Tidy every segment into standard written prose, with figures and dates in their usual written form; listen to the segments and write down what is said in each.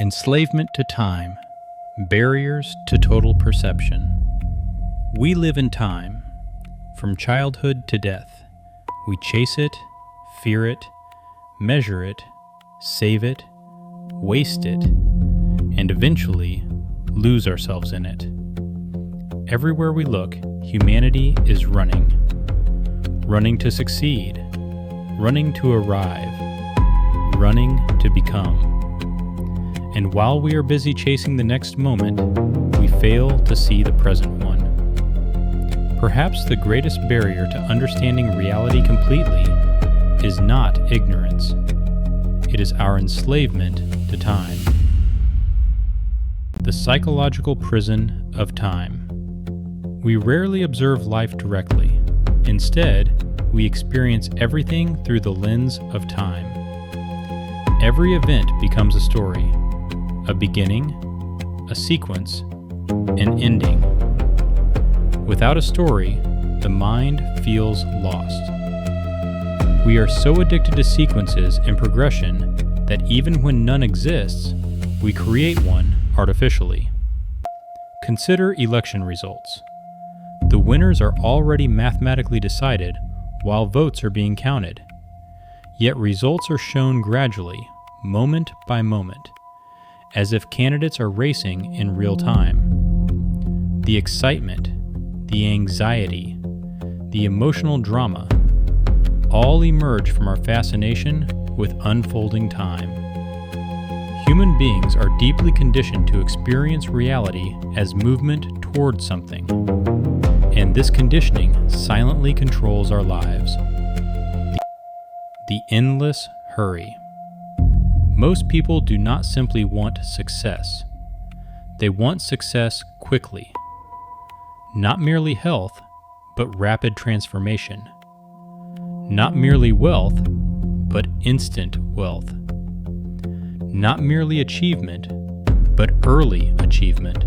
Enslavement to time, barriers to total perception. We live in time, from childhood to death. We chase it, fear it, measure it, save it, waste it, and eventually lose ourselves in it. Everywhere we look, humanity is running. Running to succeed, running to arrive, running to become. And while we are busy chasing the next moment, we fail to see the present one. Perhaps the greatest barrier to understanding reality completely is not ignorance. It is our enslavement to time. The psychological prison of time. We rarely observe life directly. Instead, we experience everything through the lens of time. Every event becomes a story, a beginning, a sequence, an ending. Without a story, the mind feels lost. We are so addicted to sequences and progression that even when none exists, we create one artificially. Consider election results. The winners are already mathematically decided while votes are being counted. Yet results are shown gradually, moment by moment, as if candidates are racing in real time. The excitement, the anxiety, the emotional drama, all emerge from our fascination with unfolding time. Human beings are deeply conditioned to experience reality as movement toward something, and this conditioning silently controls our lives. The endless hurry. Most people do not simply want success. They want success quickly. Not merely health, but rapid transformation. Not merely wealth, but instant wealth. Not merely achievement, but early achievement.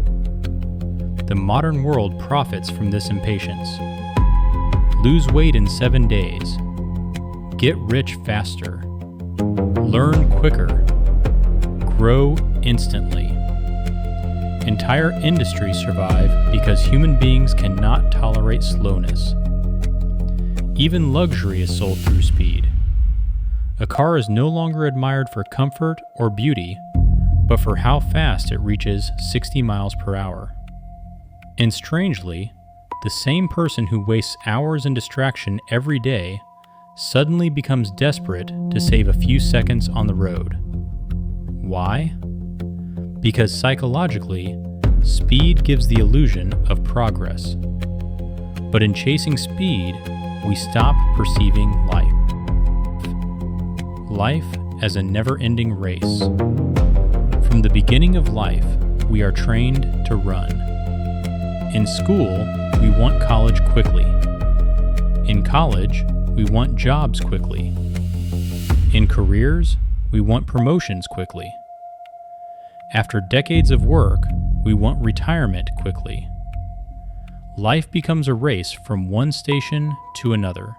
The modern world profits from this impatience. Lose weight in 7 days. Get rich faster. Learn quicker. Grow instantly. Entire industries survive because human beings cannot tolerate slowness. Even luxury is sold through speed. A car is no longer admired for comfort or beauty, but for how fast it reaches 60 miles per hour. And strangely, the same person who wastes hours in distraction every day suddenly becomes desperate to save a few seconds on the road. Why? Because psychologically, speed gives the illusion of progress. But in chasing speed, we stop perceiving life. Life as a never-ending race. From the beginning of life, we are trained to run. In school, we want college quickly. In college, we want jobs quickly. In careers, we want promotions quickly. After decades of work, we want retirement quickly. Life becomes a race from one station to another.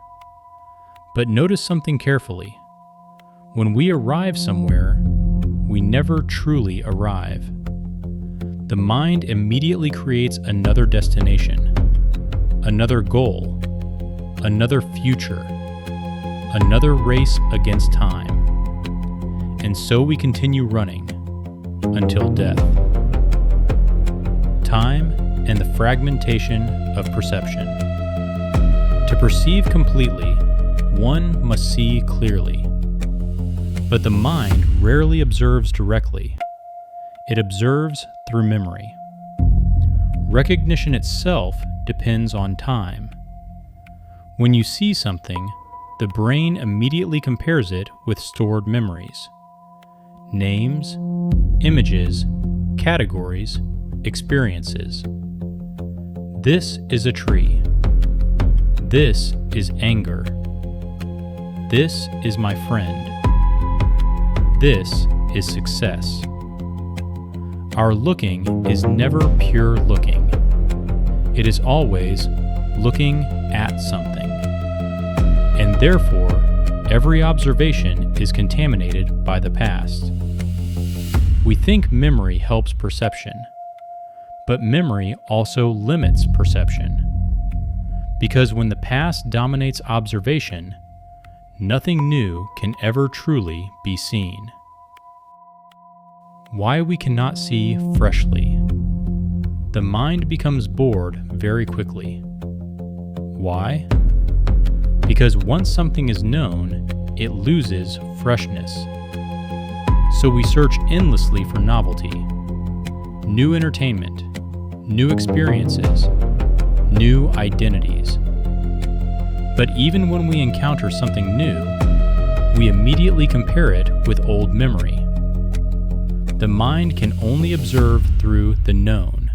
But notice something carefully. When we arrive somewhere, we never truly arrive. The mind immediately creates another destination, another goal, another future, another race against time. And so we continue running until death. Time and the fragmentation of perception. To perceive completely, one must see clearly. But the mind rarely observes directly. It observes through memory. Recognition itself depends on time. When you see something, the brain immediately compares it with stored memories. Names, images, categories, experiences. This is a tree. This is anger. This is my friend. This is success. Our looking is never pure looking. It is always looking at something. And therefore, every observation is contaminated by the past. We think memory helps perception, but memory also limits perception. Because when the past dominates observation, nothing new can ever truly be seen. Why we cannot see freshly. The mind becomes bored very quickly. Why? Because once something is known, it loses freshness. So we search endlessly for novelty, new entertainment, new experiences, new identities. But even when we encounter something new, we immediately compare it with old memory. The mind can only observe through the known,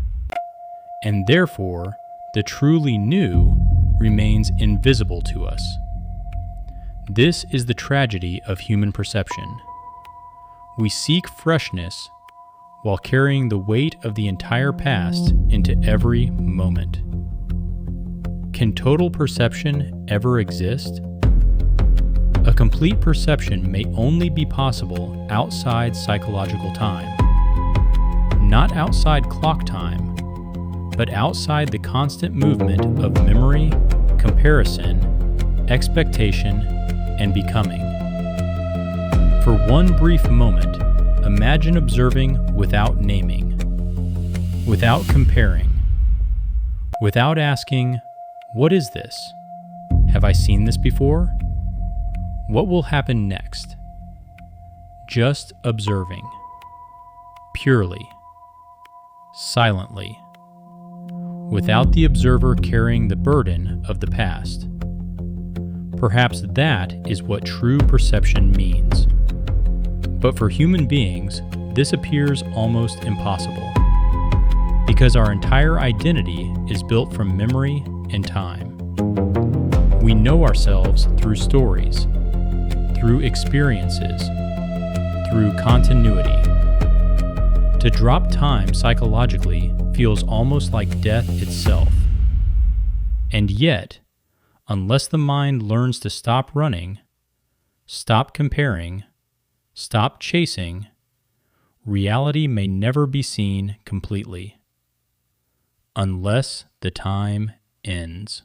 and therefore the truly new remains invisible to us. This is the tragedy of human perception. We seek freshness while carrying the weight of the entire past into every moment. Can total perception ever exist? A complete perception may only be possible outside psychological time. Not outside clock time, but outside the constant movement of memory, comparison, expectation, and becoming. For one brief moment, imagine observing without naming, without comparing, without asking, "What is this? Have I seen this before? What will happen next?" Just observing, purely, silently, without the observer carrying the burden of the past. Perhaps that is what true perception means. But for human beings, this appears almost impossible, because our entire identity is built from memory and time. We know ourselves through stories, through experiences, through continuity. To drop time psychologically feels almost like death itself. And yet, unless the mind learns to stop running, stop comparing, stop chasing, reality may never be seen completely. Unless the time ends.